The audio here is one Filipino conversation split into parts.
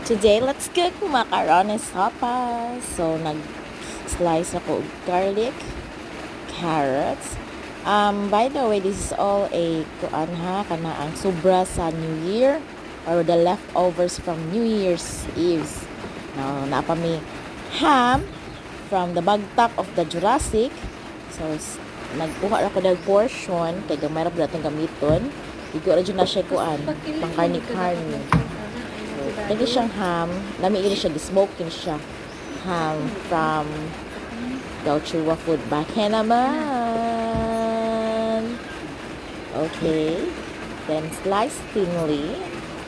Today, let's cook macaroni sopas. So, nag-slice ako of garlic, carrots. By the way, this is all a kanaang sobra sa New Year or the leftovers from New Year's Eve. Now, napami ham from the bagtak of the Jurassic. So, nagkuha ako ng portion kay gamay ra pud atong gamiton. Igo ra jud na siya kuan, pang karni-karni. Lagi siyang ham. Lami ini siya, smoke ini siya. Ham from Gauchua Food. Bakhe naman. Okay. Then slice thinly.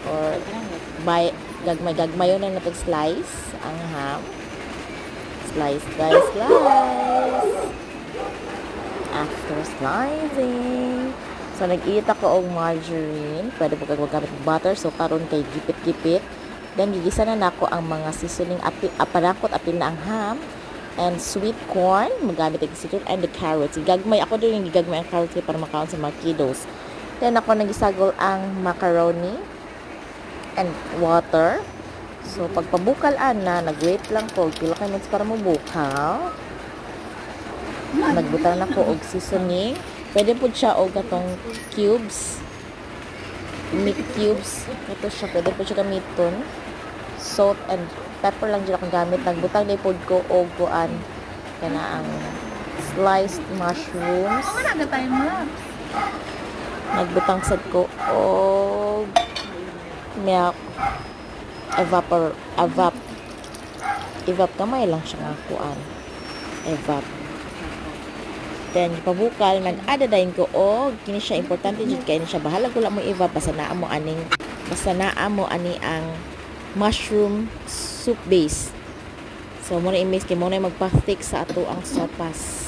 Or gagmay yun na napag-slice ang ham. Slice. After slicing, so nag-eat ako og margarine. Pwede po kag magamit og butter. So karon kay gipit-gipit. Then gigisa na nako ang mga seasoning aparakot apil na ang ham and sweet corn. Magamit og seasoning and the carrots. Gagmay ako din gigagmay ang carrots para makaon sa mga kiddos. Then ako nagisagol ang macaroni and water. So pagpabukal ana, nag-wait lang ko pila ka minutes para mabukal. Nagbutan ako og seasoning. Pwede po siya og katong cubes. Meat cubes. Ito siya. Pwede po siya gamiton. Salt and pepper lang dyan akong gamit. Nagbutang na po ko og kuan. Kana ang sliced mushrooms. Nagbutang sad ko og milk. Evap kamay lang siya nga kuan. Evap. Then pabukal nag-adadayin ko og kini siya importante jud kay ni siya bahala gula mo iba basta naa mo ani ang mushroom soup base. So mo na i-mix kay mo na magpa-thick sa ato ang sopas.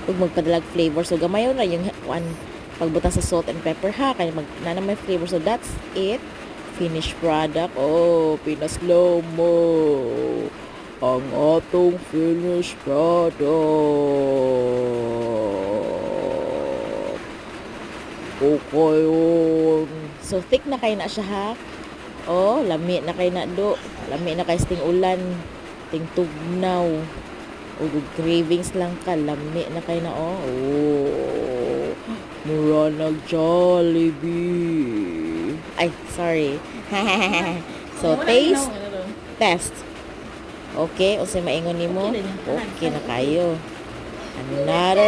Ug magpadalag flavor. So gamayon ra yung pagbutang sa salt and pepper ha kay na may flavor. So that's it. Finished product. Oh, pinaslow mo ang atong finished product. Okay yun. So, thick na kayo na siya ha. Oh, lami na kayo na do. Lami na kayo ting ulan. Ting tugnaw. O, cravings lang ka. Lami na kayo na oh. Oh. Mura nag-Jollibee. Ay, sorry. So, test. Okay, o sa maingon nimo, okay na kayo. Another